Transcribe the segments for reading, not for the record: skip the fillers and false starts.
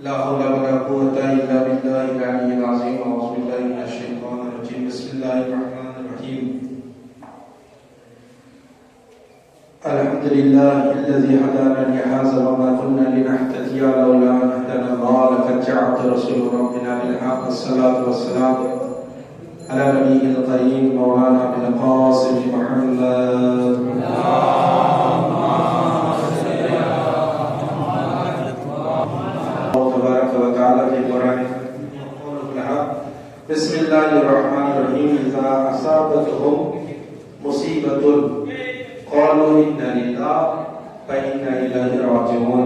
لا حول ولا قوة إلا بالله العلي العظيم. أعوذ بالله من الشيطان الرجيم. بسم الله الرحمن الرحيم. الحمد لله الذي هدانا لهذا وما كنا لنهتدي لولا أن هدانا الله لقد جاء رسول ربنا بالحق. الصلاة والسلام على نبيه الكريم مولانا ابن القاسم محمد. بسم الله الرحمن الرحيم. إذا أصابتهم مصيبة قالوا إنا لله وإنا إليه راجعون.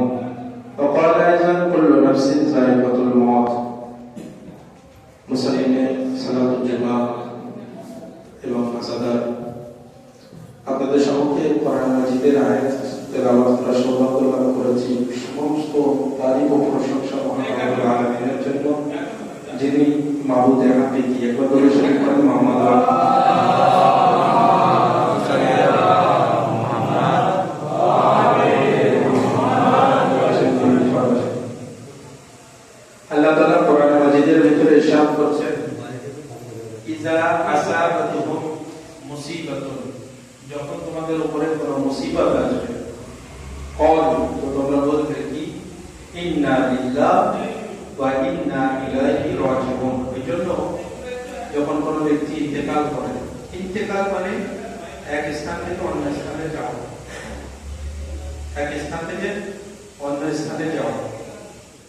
وقال أيضا كل نفس ذائقة الموت. মুসলিমে সালাতুল জুমা এবং মাসাদার আপনাদের সম্মুখে কোরআন মাজিদের আয়াত তেলাওয়াত করার সৌভাগ্য লাভ করেছি। সমস্ত তারিফ ও প্রশংসা মহান রব্বুল আলামিনের জন্য, যিনি মাবুদে হাকিকি। একবার বলে শরীফ করেন মুহাম্মদ আল্লাহ তাআলা কোরআন মাজিদের ভিতরে ইরশাদ করছেন, ইযা আসাবাতুহুম মুসিবাতুন, যখন তোমাদের উপরে কোনো মুসিবত আসবে, ক্বালু, তো তোমরা বলবে কি, ইন্না লিল্লাহি ওয়া ইন্না ইলাইহি রাজিউন। এজন্য যখন কোনো ব্যক্তি ইন্তেকাল করে, ইন্তেকাল মানে এক স্থান থেকে অন্য স্থানে যাওয়া, এক স্থান থেকে অন্য স্থানে যাওয়া,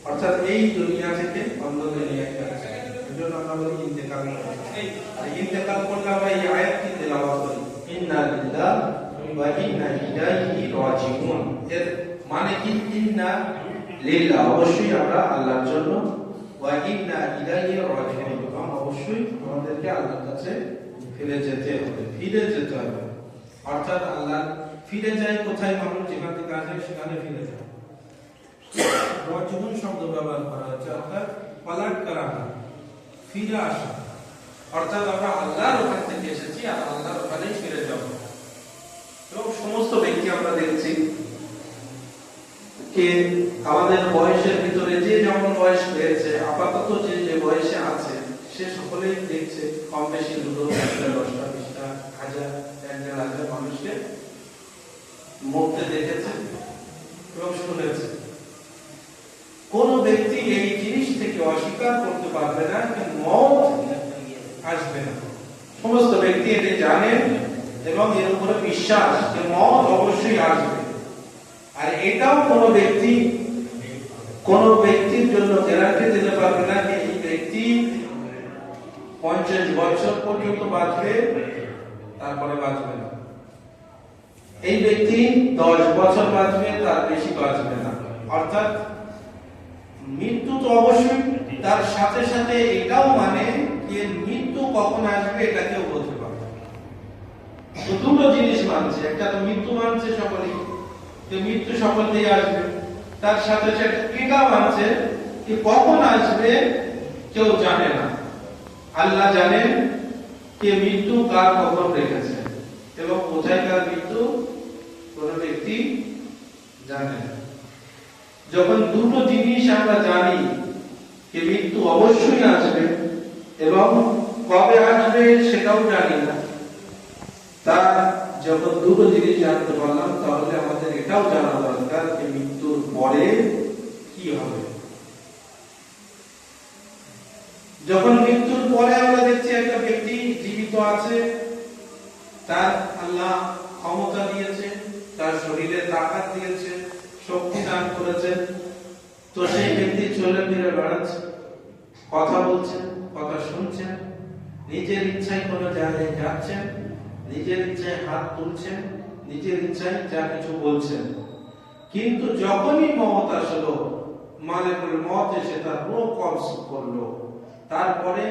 অর্থাৎ এই দুনিয়া থেকে অন্য দুনিয়ায় যাওয়া। এজন্য আমরা বলি ইন্তেকাল করা। আর ইন্তেকাল করলে আমরা এই আয়াতটি তেলাওয়াত করি, ইন্না লিল্লাহি ওয়া ইন্না ইলাইহি রাজিউন। এর মানে কি, ইন্না লিল্লাহ, অবশ্যই আমরা আল্লাহর জন্য, ওয়া ইন্না ইলাইহি রাজিউন, এবং অবশ্যই আমাদেরকে আল্লাহর কাছে ফিরে যেতে হবে, ফিরে যেতে হবে। অর্থাৎ আল্লাহ ফিরে যায় কোথায়? মানুষ যেখান থেকে আসে সেখানে ফিরে যায়। রাজিউন শব্দ ব্যবহার করা হচ্ছে, অর্থাৎ পালাট করা, ফিরে আসা। অর্থাৎ আমরা আল্লাহর ওখান থেকে এসেছি আর আল্লাহর ওখানেই ফিরে যাব। এবং সমস্ত ব্যক্তি আমরা দেখছি যে আমাদের বয়সের ভিতরে যে যেমন বয়স হয়েছে, আপাতত যে যে বয়সে আছে, সে সকলেই দেখছে কম বেশি 2-10টা 20টা হাজার 1,000 মানুষকে মরতে দেখেছে এবং শুনেছে। কোন ব্যক্তি এই জিনিস থেকে অস্বীকার করতে পারবে না যে মওত আসবে না। সমস্ত ব্যক্তি এটা জানে এবং এর উপরে বিশ্বাস যে মওত অবশ্যই আসবে। আর এটাও কোন ব্যক্তির জন্য গ্যারান্টি দিতে পারবে না যে এই ব্যক্তি 50 বছর পর্যন্ত বাঁচবে, তারপরে বাঁচবে না। এই ব্যক্তি 10 বছর বাঁচবে, তার বেশি বাঁচবে না। অর্থাৎ মৃত্যু তো অবশ্যই, তার সাথে সাথে এটাও মানে যে মৃত্যু কখন আসবে এটা কেউ বলতে পারবে না। তো দুটো জিনিস মানছে, একটা তো মৃত্যু মানছে সকলেই, যে মৃত্যু সকলেই আসবে, তার সাথে সাথে এটা মানছে যে কখন আসবে কেউ জানে না। আল্লাহ জানেন যে মৃত্যু কার কখন রেখেছে এবং কোথায় কার মৃত্যু কোন ব্যক্তি জানে না। যখন দুটো জিনিস আমরা জানি যে মৃত্যু অবশ্যই আসবে এবং কবে আসবে সেটাও জানি না, তা যখন দুটো জিনিস জানতে পারলাম, তাহলে আমাদের এটাও জানা দরকার যে মৃত্যুর পরে কি হবে। যখন মৃত্যুর পরে আমরা দেখছি একটা ব্যক্তি জীবিত আছে, তার আল্লাহ ক্ষমতা দিয়েছে, তার শরীরে তাকাত দিয়েছে, শক্তি দান করেছেন, তো সেই ব্যক্তি চলে ফিরে বেড়াচ্ছে, কথা বলছেন, কথা শুনছেন, নিজের ইচ্ছায় কোনো জায়গায় যাচ্ছেন, নিজের ইচ্ছায় হাত তুলছেন, নিজের ইচ্ছায় যা কিছু বলছেন। কিন্তু যখনই মওত আসলো, মালিকুল মওত এসে তার রূহ কবজ করলো, তারপরে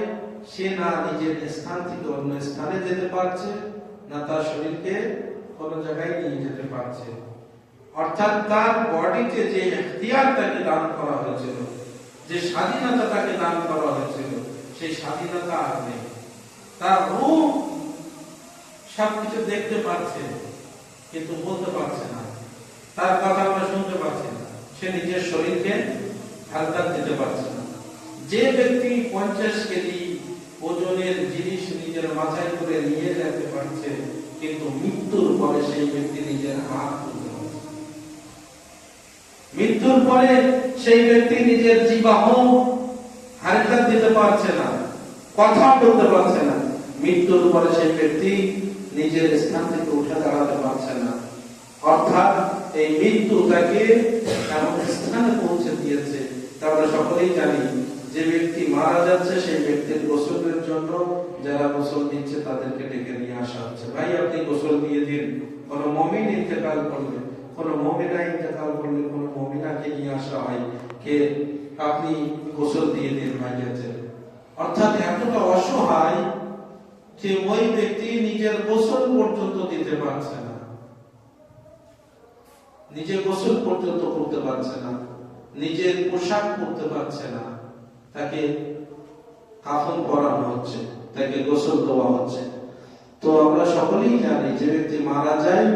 সে না নিজের স্থান থেকে অন্য স্থানে যেতে পারছে, না তার শরীরকে কোনো জায়গায় নিয়ে যেতে পারছে। অর্থাৎ তার বডিতে যে ইখতিয়ার তাকে দান করা হয়েছিল, যে স্বাধীনতা তাকে দান করা হয়েছিল, সেই স্বাধীনতা আর নেই। তার রূহ সবকিছু দেখতে পাচ্ছে কিন্তু বলতে পারছে না, তার কথা আমরা শুনতে পাচ্ছি না। সে নিজের শরীরকে হালকা দিতে পারছে না। যে ব্যক্তি 50 কেজি ওজনের জিনিস নিজের মাথায় করে নিয়ে যেতে পারছে, কিন্তু মৃত্যুর পরে সেই ব্যক্তি নিজের হাত তুলতে পারছে। মৃত্যুর পরে সেই ব্যক্তি নিজের জিহ্বা হালকা দিতে পারছে না, কথা বলতে পারছে না। মৃত্যুর পরে সেই ব্যক্তি নিজের স্থান থেকে উঠে দাঁড়াতে পারছে না। অর্থাৎ এই মৃত্যু তাকে এমন স্থানে পৌঁছে দিয়েছে। আমরা সকলেই জানি যে ব্যক্তি মারা যাচ্ছে সেই ব্যক্তির গোসলের জন্য যারা গোসল দিচ্ছে তাদেরকে ডেকে নিয়ে আসা হচ্ছে, ভাই আপনি গোসল দিয়ে দিন। কোন মুমিন ইন্তেকাল করলে, কোন মুমিনা ইন্তেকাল করলে, কোন মুমিনাকে নিয়ে আসা হয়, কে আপনি গোসল দিয়ে দিন ভাইয়াতে। অর্থাৎ এতটা অসহায় যে ওই ব্যক্তি নিজের গোসল পর্যন্ত দিতে পারছে না, নিজে গোসল পর্যন্ত করতে পারছে না, নিজের পোশাক পরতে পারছে না। তাকে কাফন পরানো হচ্ছে, তাকে গোসল দেওয়া হচ্ছে। তো আমরা সকলেই জানি যে ব্যক্তি মারা যায়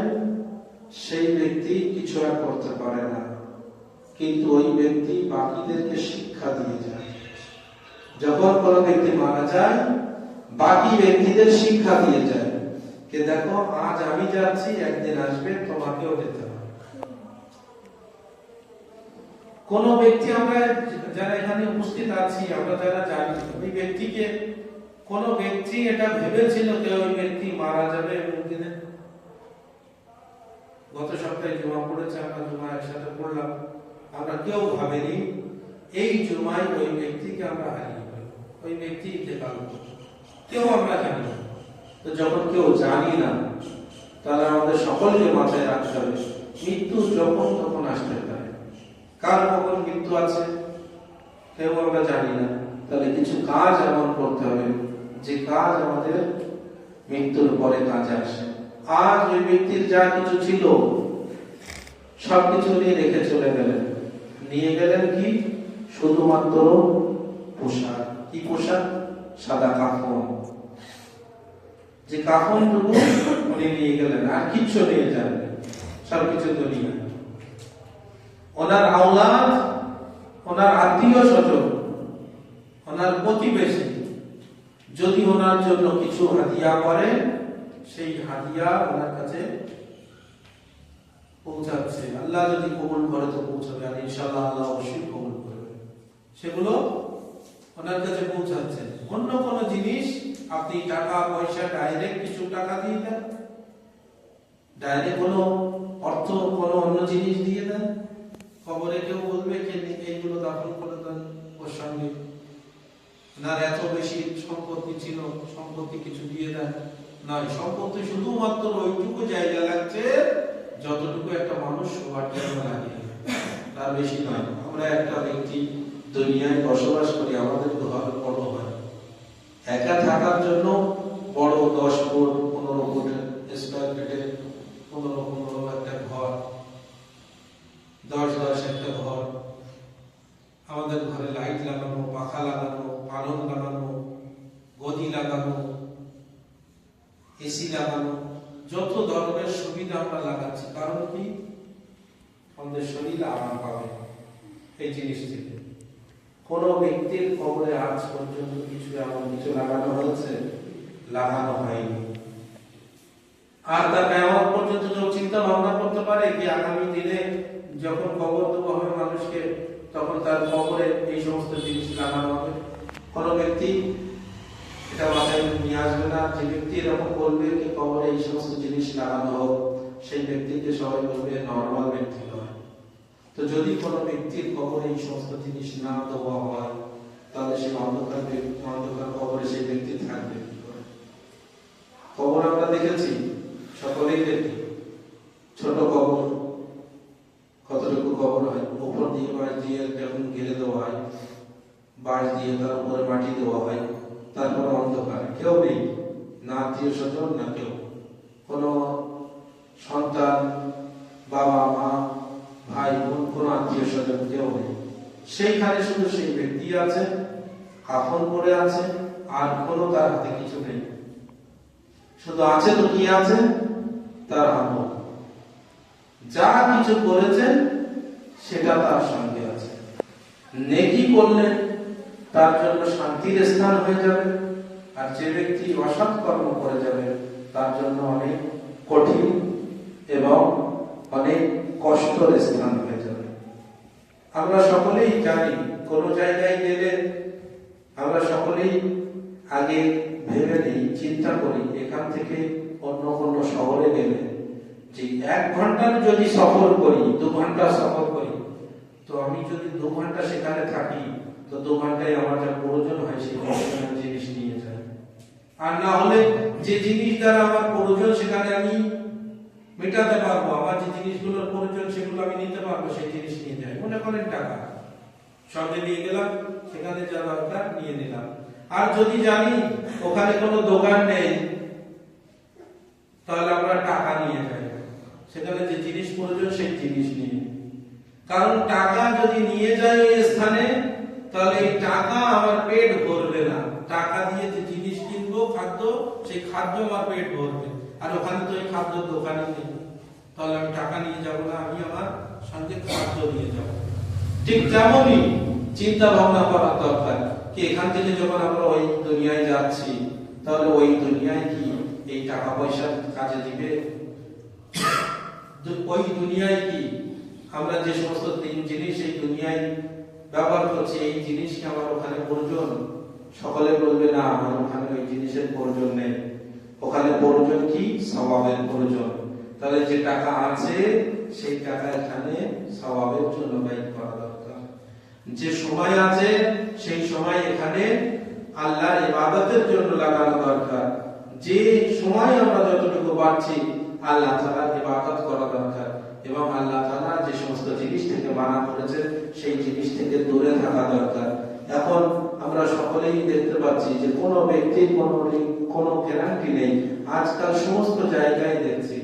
সেই ব্যক্তি কিছু আর করতে পারে না, কিন্তু ওই ব্যক্তি বাকিদেরকে শিক্ষা দিয়ে যায়। যখন কোন ব্যক্তি মারা যায় বাকি ব্যক্তিদের শিক্ষা দিয়ে যায়, কে দেখো আজ আমি যাচ্ছি, একদিন আসবে তোমাকেও যেতে হবে। কোন ব্যক্তি, আমরা যারা এখানে উপস্থিত আছি, আমরা যারা জানি ওই ব্যক্তিকে, কোন ব্যক্তি এটা ভেবেছিল যে ওই ব্যক্তি মারা যাবে এমন দিনে? গত সপ্তাহে জুমা পড়েছে, আমরা জুমা একসাথে পড়লাম, আমরা কেউ ভাবেনি এই জুমায় ওই ব্যক্তিকে আমরা হারিয়ে ফেলব, ওই ব্যক্তি ইন্তেকাল করবে, কেউ আমরা জানি না। তো যখন কেউ জানি না, তাহলে আমাদের সকলকে মাথায় রাখতে হবে মৃত্যু যখন তখন আসতে পারে। কার কখন মৃত্যু আছে কেউ আমরা জানি না। তাহলে কিছু কাজ এমন করতে হবে যে কাজ আমাদের মৃত্যুর পরে কাজে আসে। আজ ওই ব্যক্তির যা কিছু ছিল সবকিছু নিয়ে রেখে চলে গেলেন। নিয়ে গেলেন কি? শুধুমাত্র পোশাক। কি পোশাক? সাদা কাফন। যে কাফনটুকু উনি নিয়ে গেলেন, আর কিচ্ছু নিয়ে যান, সবকিছু তো নিয়ে। ওনার আওলাদ, ওনার আত্মীয় স্বজন, ওনার প্রতিবেশী যদি ওনার জন্য কিছু হাদিয়া করে, সেই হাদিয়া ওনার কাছে পৌঁছাচ্ছে। আল্লাহ যদি কবুল করে তো পৌঁছাবে, আর ইনশাআল্লাহ আল্লাহ অবশ্যই কবুল করবে। সেগুলো ওনার কাছে পৌঁছাচ্ছে। অন্য কোন জিনিস আপনি টাকা পয়সা ডাইরেক্ট কিছু টাকা দিয়ে দেন, ডাইরেক্ট কোনো অর্থ কোনো অন্য জিনিস দিয়ে দেন, খবরে কেউ বলবে যে এইগুলো দাফন করে দেন ওর সঙ্গে, না এত বেশি সম্পত্তি ছিল, সম্পত্তি কিছু দিয়ে দেন। নয়, সম্পত্তি শুধুমাত্র ওইটুকু জায়গা লাগছে যতটুকু একটা মানুষ সবার জন্য লাগে, তার বেশি নয়। আমরা একটা ব্যক্তি দুনিয়ায় বসবাস করি, আমাদের ঘর বড় হয়, একা থাকার জন্য বড় 10 ফুট 15 ফুট স্কয়ার ফিটে 15 একটা ঘর, 10 একটা ঘর। আমাদের ঘরে লাইট লাগানো, পাখা লাগানো, পালন লাগানো, গদি লাগানো, এসি লাগানো, যত ধরনের সুবিধা আমরা লাগাচ্ছি, কারণ কি? আমাদের শরীর আরাম পাবে এই জিনিস থেকে। কোন ব্যক্তির কবরে আজ পর্যন্ত কিছু এমন কিছু লাগানো হয়েছে? লাগানো হয়নি। আর তার কিয়ামত পর্যন্ত কেউ চিন্তা ভাবনা করতে পারে কি আগামী দিনে যখন কবর দেওয়া হবে মানুষকে, তখন তার কবরে এই সমস্ত জিনিস লাগানো হবে? কোন ব্যক্তি এটা মাথায় নিয়ে আসবে না। যে ব্যক্তি এরকম বলবে কি কবরে এই সমস্ত জিনিস লাগানো হোক, সেই ব্যক্তিকে সবাই বলবে নরমাল ব্যক্তি নয়। তো যদি কোনো ব্যক্তির কবরে এই সমস্ত জিনিস না দেওয়া হয়, তাহলে সেই অন্ধকার কবরে সেই ব্যক্তি থাকবে কি করে? কবর আমরা দেখেছি, সকলেই দেখি, ছোট কবর, কতটুকু কবর হয়, উপর দিয়ে বাঁশ দিয়ে যখন ঘিরে দেওয়া হয়, বাঁশ দিয়ে তার উপরে মাটি দেওয়া হয়, তারপরে অন্ধকার, কেউ নেই, না আত্মীয় স্বজন, না কেউ, কোনো সন্তান, বাবা মা, ভাই বোন, কোন আত্মীয় স্বজন কেউ নেই। সেইখানে শুধু সেই ব্যক্তি আছে, কাফন পরে আছে, আর কোনো তার হাতে কিছু নেই। শুধু আছে তো কি আছে? তার আমল, যা কিছু করেছেন সেটা তার সঙ্গে আছে। নেকি করলে তার জন্য শান্তির স্থান হয়ে যাবে, আর যে ব্যক্তি অসৎ কর্ম করে যাবে তার জন্য অনেক কঠিন এবং অনেক কষ্টের স্থান হয়ে যাবে। আমরা সকলেই জানি, কোন জায়গায় গেলে আমরা সকলেই আগে ভেবে নিই, চিন্তা করি, এখান থেকে অন্য কোন শহরে গেলে যে 1 ঘন্টার যদি সফর করি, 2 ঘন্টা সফর করি, তো আমি যদি 2 ঘন্টা সেখানে থাকি, তো 2 ঘন্টায় আমার যা প্রয়োজন হয় সেই জিনিস নিয়ে যাই। আর না হলে যে জিনিস দ্বারা আমার প্রয়োজন সেখানে আমি মেটাতে পারবো, আমার যে জিনিসগুলোর প্রয়োজন সেগুলো আমি নিতে পারবো, সেই জিনিস নিয়ে যাই। মনে করেন টাকা সঙ্গে নিয়ে গেলাম, সেখানে যা দরকার নিয়ে নিলাম। আর যদি জানি ওখানে কোনো দোকান নেই, তাহলে আমরা টাকা নিয়ে যাই, সেখানে যে জিনিস প্রয়োজন সেই জিনিস নিয়ে। কারণ টাকা যদি নিয়ে যাই ওই স্থানে, তাহলে এই টাকা আমার পেট ভরবে না। টাকা দিয়ে যে জিনিস কিনবো খাদ্য, সেই খাদ্য আমার পেট ভরবে, আর ওখানে তো এই খাদ্য দোকানে নেই, তাহলে আমি টাকা নিয়ে যাব না, আমি আমার সঙ্গে খাদ্য নিয়ে যাব। ঠিক তেমনই চিন্তা ভাবনা করা দরকার কি এখান থেকে যখন আমরা ওই দুনিয়ায় যাচ্ছি, তাহলে ওই দুনিয়ায় কি এই টাকা পয়সা কাজে দিবে? ওই দুনিয়ায় কি আমরা যে সমস্ত জিনিস এই দুনিয়ায় ব্যবহার করছি, এই জিনিস কি আমার ওখানে প্রয়োজন? সকলে বলবে না, আমার ওখানে ওই জিনিসের প্রয়োজন নেই, ওখানে প্রয়োজন কি স্বভাবের প্রয়োজন। তাহলে যে টাকা আছে সেই টাকা এখানে স্বভাবের জন্য ব্যয় করা দরকার। যে সময় আছে সেই সময় এখানে আল্লাহর ইবাদতের জন্য লাগানো দরকার। যে সময় আমরা যতটুকু পাচ্ছি আল্লাহ তাআলার ইবাদত করা দরকার, এবং আল্লাহ তাআলা যে সমস্ত জিনিস থেকে মানা করেছেন সেই জিনিস থেকে দূরে থাকা দরকার। এখন আমরা সকলেই দেখতে পাচ্ছি যে কোনো ব্যক্তির কোনো গ্যারান্টি নেই। আজকাল সমস্ত জায়গায় দেখছি,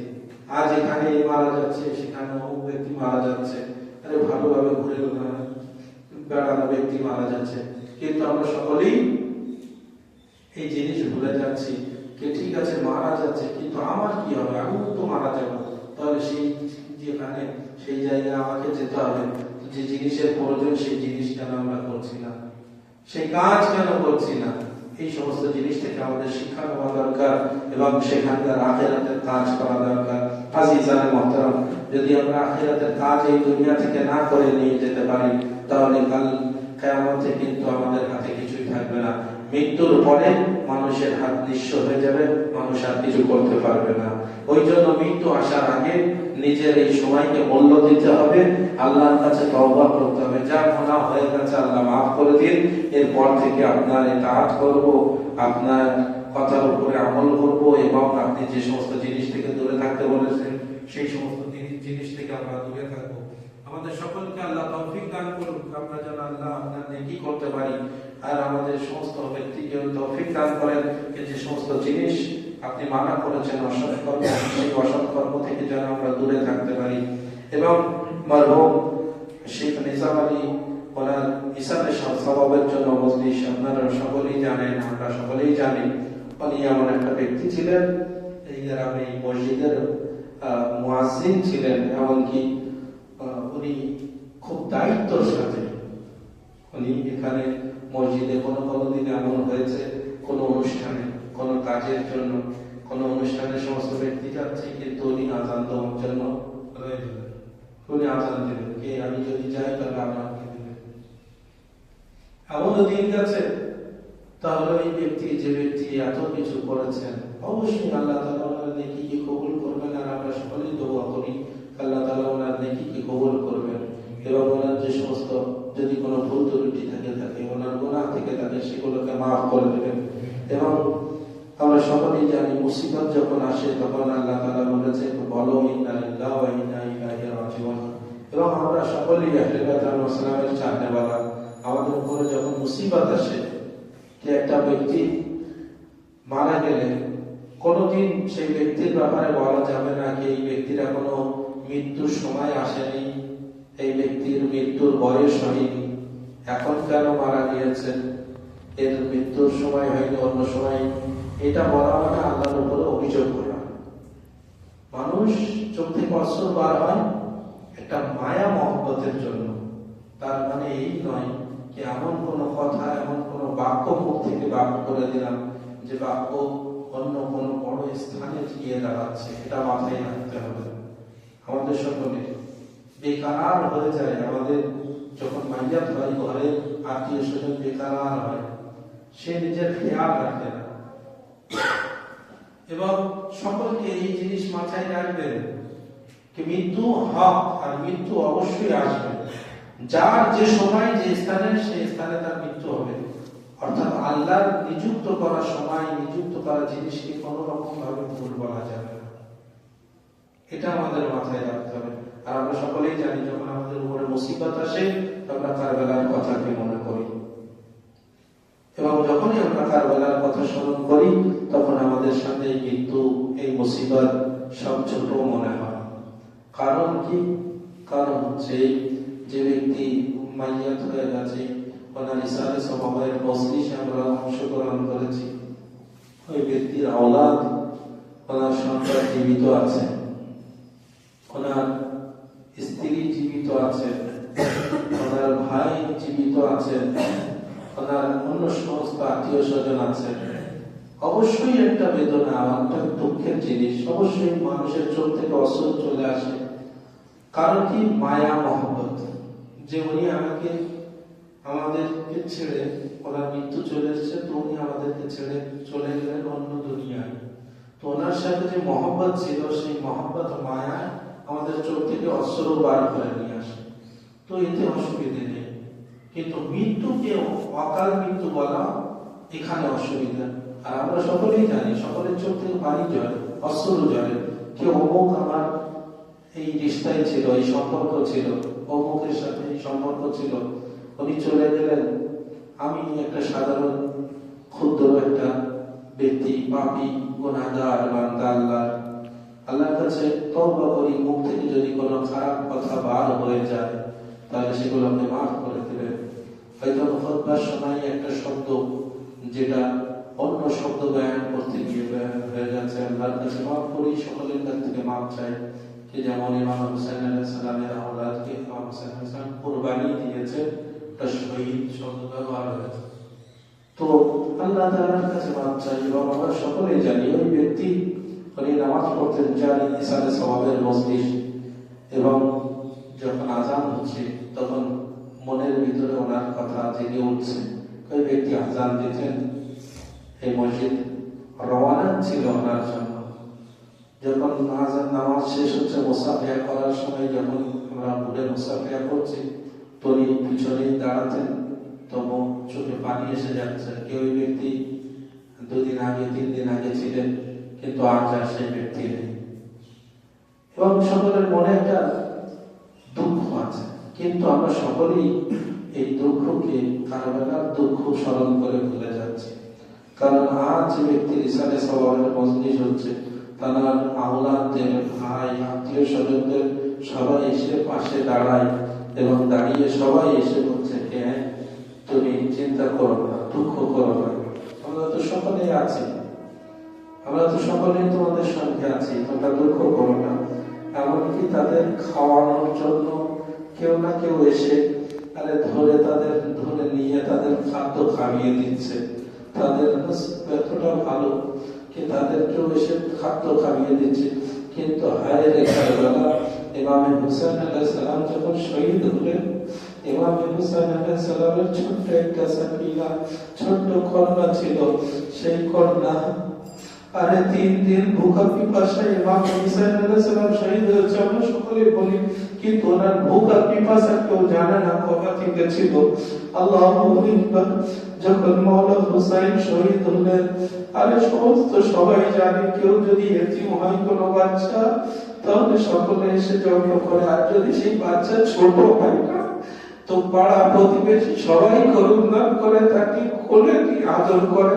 আজ এখানে মারা যাচ্ছে, সেখানে অমুক ব্যক্তি মারা যাচ্ছে, আরে ভালোভাবে ঘুরে বেড়ানো ব্যক্তি মারা যাচ্ছে, কিন্তু আমরা সকলেই এই জিনিস ভুলে যাচ্ছি। কে ঠিক আছে মারা যাচ্ছে, কিন্তু আমার কি হবে? আমি তো মারা যাবো, তাহলে সেই যেখানে সেই জায়গায় আমাকে যেতে হবে, যে জিনিসের প্রয়োজন সেই জিনিস কেন আমরা করছি না, সেই কাজ কেন করছি না? এই সমস্ত জিনিস থেকে আমাদের শিক্ষা নেওয়া দরকার এবং সেখানকার আখিরাতের কাজ করা দরকার। আজিজানে মুহতারাম, যদি আমরা আখিরাতের কাজ এই দুনিয়া থেকে না করে নিয়ে যেতে পারি, তাহলে কাল কিয়ামতে কিন্তু আমাদের হাতে কিছুই থাকবে না। মৃত্যুর পরে মানুষের হাত নিঃস্ব হয়ে যাবে, মানুষ আর কিছু করতে পারবে না। ওই জন্য মৃত্যু আসার আগে নিজের এই সময়কে মূল্য দিতে হবে, আল্লাহর কাছে তওবা করতে হবে। যা গুনাহ হয়ে গেছে আল্লাহ মাফ করে দিন, এরপর থেকে আপনার ইতাআত করব, আপনার কথার উপরে আমল করব, এবং আপনি যে সমস্ত জিনিস থেকে দূরে থাকতে বলেছেন সেই সমস্ত জিনিস থেকে আমরা দূরে থাকবো। আমাদের সকলকে আল্লাহ তৌফিক দান করুন, আমরা যেন আল্লাহ আপনার নেকি করতে পারি, আর আমাদের সমস্ত ব্যক্তিকে তৌফিক দান করেন যে সমস্ত জিনিস আপনি মানা করেছেন অসৎ কর্ম, সেই অসৎ কর্ম থেকে যেন আমরা দূরে থাকতে পারি। এবং মরহুম শেখ নিজাম আলী ওনার ইসাতে স্বভাবের জন্য মজলিস আপনারা সকলেই জানেন, আমরা সকলেই জানি, উনি এমন একটা ব্যক্তি ছিলেন, এই গ্রামে এই মসজিদের মুয়াজ্জিন ছিলেন, এমনকি উনি খুব দায়িত্বর সাথে উনি এখানে মসজিদে কোনো দিন এমন হয়েছে কোনো অনুষ্ঠানে, কোনো কাজের জন্য, কোনো অনুষ্ঠানে সমস্ত ব্যক্তি যাচ্ছে, কিন্তু উনি আজান দেওয়ার জন্য রয়ে গেলেন। উনি আজান দেবেন, কে আমি যদি যাই তাহলে আমাকে দেবেন, এমনও দিন গেছে। তাহলে ওই ব্যক্তি, যে ব্যক্তি এত কিছু করেছেন, অবশ্যই আল্লাহ তাআলা ওনার নেকিকে কবুল করবেন, আর আমরা সকলেই দোয়া করি আল্লাহ তাআলা ওনার নেকিকে কবুল করবেন, এবং ওনার যে সমস্ত যদি কোনো ভুল ত্রুটি থাকে, ওনার গুনাহ থেকে থাকে, সেগুলোকে মাফ করে দেবেন। এবং আমরা সকলেই জানি মুসিবত যখন আসে তখন আল্লাহ তাআলা বলেছে বলো ইন্না লিল্লাহি ওয়া ইন্না ইলাইহি রাজিউন, এবং আমরা সকলেই আহলে বাইত রাসূলের চাহনেওয়ালা। আমাদের উপরে যখন মুসিবত আসে, যে একটা ব্যক্তি মারা গেলে কোনোদিন সেই ব্যক্তির ব্যাপারে বলা যাবে না যে এই ব্যক্তির এখনো মৃত্যুর সময় আসেনি, এই ব্যক্তির মৃত্যুর বয়স হয়নি, এখন কেন মারা গিয়েছেন, এর মৃত্যুর সময় হয়নি, অন্য সময়, এটা বলা মানে আল্লাহর উপরে অভিযোগ করা। মানুষ চোখ থেকে অশ্রু বার হয় একটা মায়া মহব্বতের জন্য, তার মানে এই নয় যে এমন কোনো কথা, এমন কোনো বাক্য মুখ থেকে বাক্য করে দিলাম যে বাক্য অন্য কোনো বড় স্থানে গিয়ে দাঁড়াচ্ছে। এটা মাথায় রাখতে হবে। আমাদের সকলে বেকার হয়ে যায়। আমাদের যখন মাইয়াত হয়, ঘরে আত্মীয় স্বজন বেকার হয়, সে নিজের খেয়াল রাখে না। এবং সকলকে এই জিনিস মাথায় রাখবেন যে মৃত্যু হক, আর মৃত্যু অবশ্যই আসবে। যার যে সময় যে স্থানে, সেই স্থানে তার মৃত্যু হবে। অর্থাৎ আল্লাহর নিযুক্ত করা সময়, নিযুক্ত করা জিনিসকে কোন রকম ভাবে ভুল বলা যাবে না। এটা আমাদের মাথায় রাখতে হবে। আর আমরা সকলেই জানি, যখন আমাদের উপরে মুসিবত আসে, আমরা কারবালার কথাকে মনে করি, এবং যখনই আমরা কারবালার কথা স্মরণ করি, তখন আমাদের সামনে এই মৃত্যু, এই মুসিবত সব ছোট মনে হয়। কারণ কি? কারণ হচ্ছে যে ব্যক্তি মাইয়াত হয়ে গেছে, ওনার ইসারে স্বভাবের মজলিসে আমরা অংশগ্রহণ করেছি, ওই ব্যক্তির আওলাদ, ওনার সন্তান জীবিত আছে, ওনার স্ত্রী জীবিত আছে, ওনার ভাই জীবিত আছে, ওনার অন্য সমস্ত আত্মীয় স্বজন আছে। অবশ্যই একটা বেদনা, একটা দুঃখের জিনিস। অবশ্যই মানুষের চোখ থেকে অশ্রু চলে আসে। কারণ কি? মায়া মহব্বত, যে উনি আমাদেরকে ছেড়ে, ওনার মৃত্যু চলে এসেছে, তো উনি আমাদেরকে ছেড়ে চলে গেলেন অন্য দুনিয়ায়। তো ওনার সাথে যে মহব্বত ছিল, সেই মহব্বত মায়া আমাদের চোখ থেকে অশ্রু বার করে নিয়ে আসে। তো এতে অসুবিধে নেই। কিন্তু মৃত্যুকে অকাল মৃত্যু বলা, এখানে অসুবিধা। আর আমরা সকলেই জানি, সকলের চোখ থেকে পানি ঝরে, অশ্রু ঝরে। কেউ অমুক আমার এই রিশতায় ছিল, এই সম্পর্ক ছিল, অমুকের সাথে এই সম্পর্ক ছিল, উনি চলে গেলেন। আমি একটা সাধারণ ক্ষুদ্র একটা ব্যক্তি, পাপী, গুনাহগার বান্দা, আল্লাহর কাছে তওবা করি, মুখ থেকে যদি কোনো খারাপ কথা বার হয়ে যায়, তাহলে সেগুলোকে মাফ করে দেবেন। হয়তো খুতবার সময় একটা শব্দ, যেটা অন্য শব্দ বয়ান করতে গিয়ে বয়ান হয়ে গেছে, আল্লাহর কাছে মাফ করি, সকলের কাছ থেকে মাফ চাই। কি যেমন ইমাম হুসাইন আলাইহিস সালামের আওলাদকে ইমাম হুসাইন হাসান কুরবানি দিয়েছে, তার শহীদ শব্দ ব্যবহার হয়েছে। তো আল্লাহ তাআলার কাছে মাফ চাই। এবং আমরা সকলেই জানি, ওই ব্যক্তি উনি নামাজ পড়তেন জানি ইসারে সওয়াবের মজলিস, এবং যখন আজান হচ্ছে, তখন মনের ভিতরে ওনার কথা জেগে উঠছে। ওই ব্যক্তি আজান দিতেন, এই মসজিদ রওয়ানা ছিল ওনার জন্য। যখন আজান নামাজ শেষ হচ্ছে, মুসাফিয়া করার সময় যখন আমরা ঘুরে মুসাফিয়া করছি, তো উনি পিছনেই দাঁড়াতেন, তবু চোখে পানি এসে যাচ্ছে। কেউ ওই ব্যক্তি 2 দিন আগে 3 দিন আগে ছিলেন, কিন্তু আজ আর সেই ব্যক্তি নেই। এবং সকলের মনে একটা দুঃখ আছে, কিন্তু আমরা সকলেই এই দুঃখকে কারবালার দুঃখ স্মরণ করে ভুলে যাচ্ছি। কারণ আজ যে ব্যক্তির ইসারে সওয়াবের মজলিস হচ্ছে, তার আওলাদদের, ভাই, আত্মীয় স্বজনদের সবাই এসে পাশে দাঁড়ায়, এবং দাঁড়িয়ে সবাই এসে বলছে, হ্যাঁ তুমি চিন্তা করো না, দুঃখ করো না, আমরা তো সকলেই আছি, আমরা তো সকলেই তোমাদের সঙ্গে আছি, তোমরা দুঃখ করো না। এমনকি তাদের খাওয়ানোর জন্য কেউ না কেউ এসে ধরে নিয়ে তাদের খাদ্য খাইয়ে দিচ্ছে। তাদের এতটা ভালো কি তাদেরকেও এসে খাদ্য খাইয়ে দিচ্ছে। কিন্তু হায় রে কারবালা, ইমাম হুসাইন আলাইহিস সালাম যখন শহীদ হলেন, ইমাম হুসাইন আলাইহিস সালামের ছোট্ট একটা সাকিনা, ছোট্ট কন্যা ছিল। সেই কন্যা 3 দিন ভুখা পিপাসায় ইমাম হুসাইন আলাইহিস সালাম শহীদ হয়েছে, আমরা সকলে বলি, কিন্তু ওনার ভুখা পিপাসা কেউ জানে না কবে থেকে ছিল। আল্লাহু আকবার। যখন মাওলা হুসাইন শহীদ হলেন, সমস্ত সবাই জানে, কেউ যদি এতিম হয় কোনো বাচ্চা, তাহলে সকলে এসে জড়ো করে। আর যদি সেই বাচ্চা ছোট হয় না, তো পাড়া প্রতিবেশী সবাই করুণা করে তাকে কোলে নিয়ে আদর করে।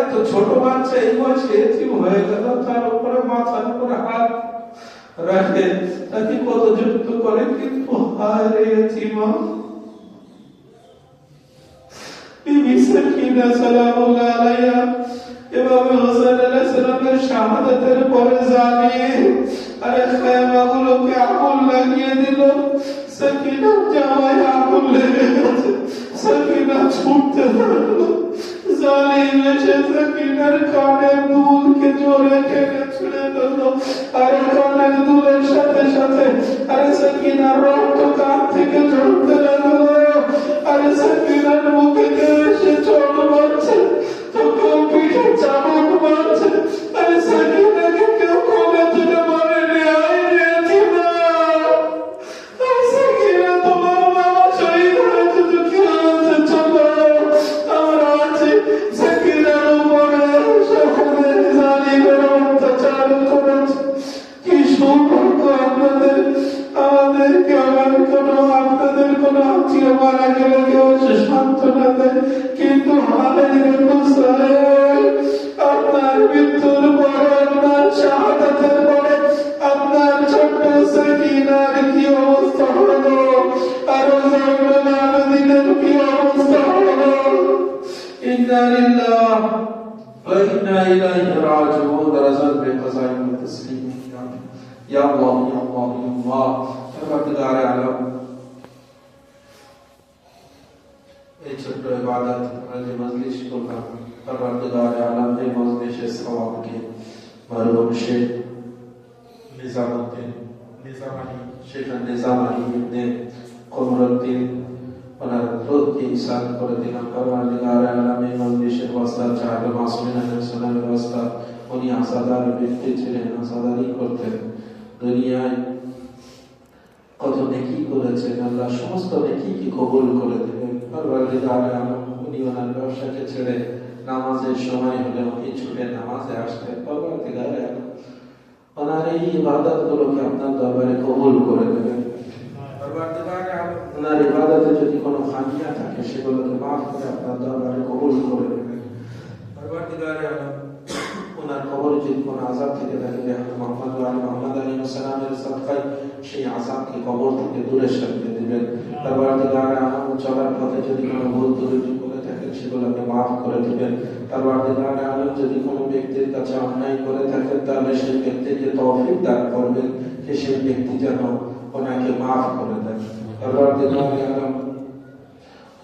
এত ছোট বাচ্চা এই বয়সে এতিম হয়ে গেল, তার উপরে মাথার উপরে হাত রাখে, তাকে কত যুক্ত করে। কিন্তু হায় রে এতিমা, বিবি সাকিনা সালামুল্লাহ আলাইহা ইমাম হুসাইন আলাইহিস সালামের শাহাদাতের পরে জানে আরে খেমাগুলোকে আগুন লাগিয়ে দিল। সাকিনার জামায় আগুন লেগে গেছে, সাকিনা ছুটতে থাকলো। জালিম এসে সাকিনার কানের দুলকে জোরে টেনে ছুঁড়ে ফেললো। আরে কানের দুলের সাথে সাথে আরে সাকিনার রক্ত কান থেকে ঝরতে লাগলো। আরে সাকিনার মুখে কেউ এসে চোখ মারছে, তো কেউ পিঠে চাবুক মারছে। আরে সাকিনাকে কেউ কোলে তুলে মারেনি। আরে না, সাকিনা তোমার বাবা শহীদ হয়েছে, তো কি হয়েছে? চলো আমরা আছি। সাকিনার উপরে সকলে জালিমের অত্যাচার করেছে। কি সৌভাগ্য আপনাদের, আমাদেরকে আমার আপনাদের কোন আত্মীয় মারা গেলে কেউ এসে সান্ত্বনা দেয়, কিন্তু আপনার মৃত্যুর পরে, আপনার শাহাদাতের পরে আপনার ছোট্ট সাকিনার কি অবস্থা হলো, আরো দিনের কি অবস্থা হলো। ইন্না লিল্লাহি ওয়া ইন্না ইলাইহি রাজিউন। দরাজাত বেকসাই মুতসলিম ইয়া আল্লাহ ইয়া আল্লাহ ইয়া আল্লাহ। পরওয়ারদিগার আলম, এই ছোট্ট ইবাদত যে মজলিস করলাম, পরওয়ারদিগার আলম এই মজলিসের সওয়াবকে মরহুম শেখ নিজামুদ্দিন নিজামানি, শেখ নিজামানি ইবনে কমরুদ্দিন ওনার রূহকে ইসাদ করে দিলাম। পরওয়ারদিগার আলম এই মজলিসের ওয়াসিলা চাইলে মাসুমিন আলাইহিস সালামের ওয়াসিলা, উনি আসাদার ব্যক্তি ছিলেন, আসাদারি করতেন। দুনিয়ায় কত নেকি করেছেন, আল্লাহ সমস্ত নেকিকে কবুল করে দেবেন। পরওয়ারদিগার আলম উনি ওনার ব্যবসাকে ছেড়ে নামাজের সময় হলে উনি ছুটে নামাজে আসতেন। পরওয়ারদিগার আলম ওনার এই ইবাদতগুলোকে আপনার দরবারে কবুল করে দেবেন। পরওয়ারদিগার আলম ওনার ইবাদতে যদি কোনো খামিয়া থাকে সেগুলোকে মাফ করে আপনার দরবারে কবুল করে দেবেন। পরওয়ারদিগার আলম ওনার কবরে যদি কোনো আযাব থেকে থাকে, মুহাম্মদ আলাইহিস সালামের সাদকায় সেই আযাবকে কবর থেকে দূরে সরিয়ে দিবেন। পরওয়ারদিগার আলম চলার পথে যদি কোনো ভুল ত্রুটি করে থাকেন সেগুলোকে মাফ করে দিবেন। পরওয়ারদিগার আলম যদি কোনো ব্যক্তির কাছে অন্যায় করে থাকেন তাহলে সেই ব্যক্তিকে তৌফিক দান করবেন যে সেই ব্যক্তি যেন ওনাকে মাফ করে দেন। পরওয়ারদিগার আলম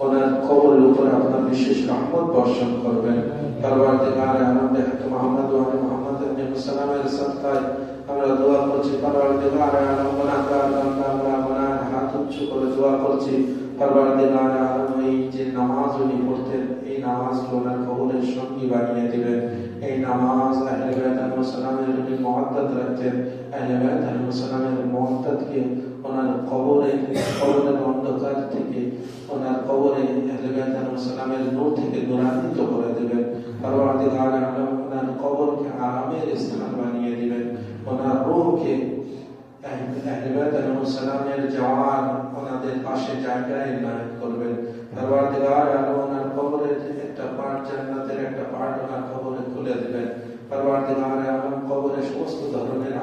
ওনার কবরের উপরে আপনার বিশেষ রহমত বর্ষণ করবেন। পরওয়ারদিগার আলম দেখতে মুহাম্মদ আলাইহিস সালামের সাদকায় আমরা দোয়া করছি। পরওয়ারদিগার আলম ওনার হাত উচ্চ করে দোয়া করছি। পরওয়ারদিগার আলম এই যে নামাজ উনি পড়তেন, এই নামাজকে ওনার কবরের সঙ্গী বানিয়ে দিবেন। এই নামাজ আহলে বাইত আলাইহিস সালামের উনি মুআদ্দাত রাখতেন। আহলে বাইত আলাইহিস সালামের মুআদ্দাতকে ওনার কবরের অন্ধকার থেকে, ওনার কবরে আহলে বাইত আলাইহিস সালামের নূর থেকে নূরান্বিত করে দেবেন। পরওয়ারদিগার আলম ওনার কবরকে আরামের স্থান বানিয়ে দিবেন। ওনার রূহকে আহলে বাইত আলাইহিস সালামের জওয়ান ওনাদের পাশে জায়গায় ইনায়েত করবেন। পরওয়ারদিগার আলম ওনার কবরের একটা পার্ট, জান্নাতের একটা পার্ট ওনার কবরে খুলে দিবেন। পরওয়ারদিগার আলম কবরে সমস্ত ধরনের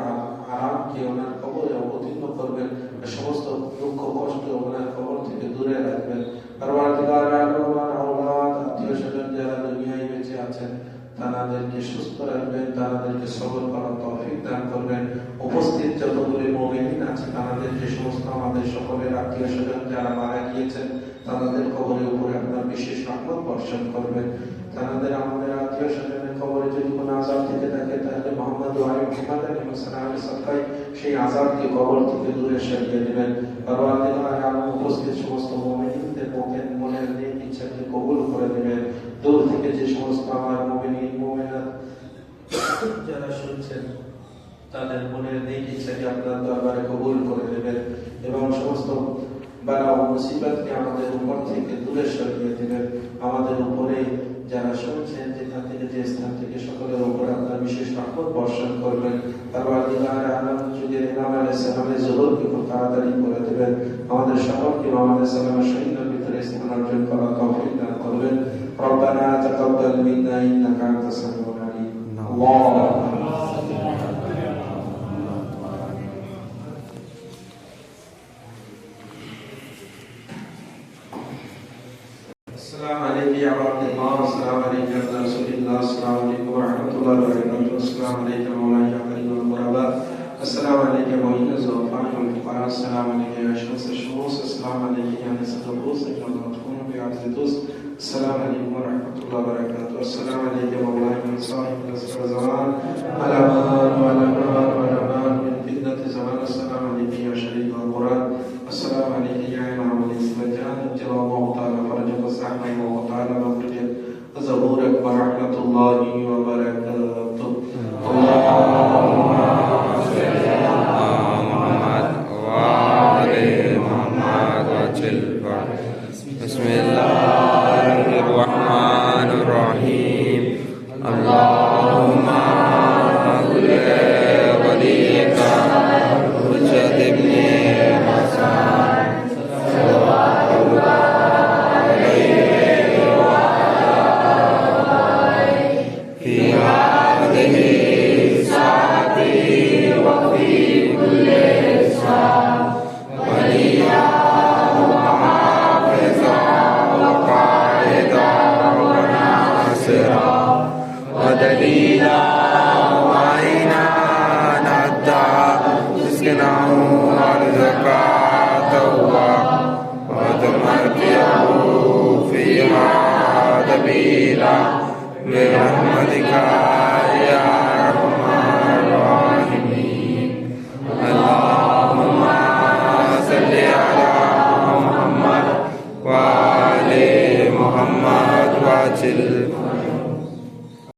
আরামকে ওনার কবরে অবতীর্ণ করবেন, সমস্ত দুঃখ কষ্ট ওনার কবর থেকে দূরে রাখবেন। পরওয়ারদিগার আলম ওনার আওলাদ আত্মীয় স্বজন যারা দুনিয়ায় বেঁচে আছেন তাদেরকে সুস্থ রাখবেন, তাদেরকে সবর করার তৌফিক দান করবেন। উপস্থিত যতগুলি মুমিন আছে তাদেরকে সমস্ত আমাদের সকলের আত্মীয় স্বজন যারা মারা গিয়েছেন তাদের কবরের উপরে আপনার বিশেষ রহমত বর্ষণ করবেন। তাদের আমাদের আত্মীয় স্বজনের কবরে যদি কোনো আযাব থেকে থাকে তাহলে মুহাম্মদ আলাইহিস সালামের সাদকায় সেই আযাবকে কবর থেকে দূরে সরিয়ে দিবেন। পরওয়ারদিগার আলম উপস্থিত সমস্ত মুমিনদের মনের নেক ইচ্ছাকে কবুল করে দিবেন। দূর থেকে যে সমস্ত আমার মুমিন মুমিনাত যারা শুনছেন তাদের মনের নেক ইচ্ছাকে আপনার দরবারে কবুল করে দেবেন এবং সমস্ত বালা ও মুসিবতকে আমাদের উপর থেকে দূরে সরিয়ে দিবেন। আমাদের উপরে যারা শুনছেন যেখান থেকে যে স্থান থেকে সকলের উপর আপনার বিশেষ রহমত বর্ষণ করবেন। পরওয়ারদিগার আলম যুগের ইমাম আলাইহিস সালামের জুহুরকে খুব তাড়াতাড়ি করে দেবেন। আমাদের সকলকে ইমাম আলাইহিস সালামের শহীদের ভিতরে স্থান অর্জন করার তৌফিক দান করবেন। রব্বানা তাকাব্বাল মিন্না ইন্নাকা আনতাস সামিউল আলিম। السلام عليكم يا عبد الله، السلام عليكم يا رسول الله، السلام عليكم ورحمة الله وبركاته، السلام عليكم مولانا الغرباء، السلام عليكم يا معين الضعفاء والفقراء. السلام عليك يا شمس الشموس. السلام عليك يا نسل الرؤوس أيها المدفون بعز الدوس. السلام عليكم ورحمة الله وبركاته. السلام عليك يا مولاي من صاحب نصر الزمان على مان وعلى مان وعلى مان من فتنة الزمان. السلام عليك يا شريك القرآن. السلام عليك يا إمام الإسلام. جل الله تعالى فرجك وسعنا الله تعالى مفرجك وزبورك ورحمة الله وبركاته. اللهم صل على محمد وعلى محمد وجل. بسم الله الرحمن الرحيم. اللهم صل وليك حجة ابن حسن صلوات الله عليه وعلى آله في هذه الساعة وفي كل ساعة وليا وحافظا وقائدا وناصرا ودليلا وعينا نهدى مسكنه ورزقا توبا وتمتعه فيها دبيا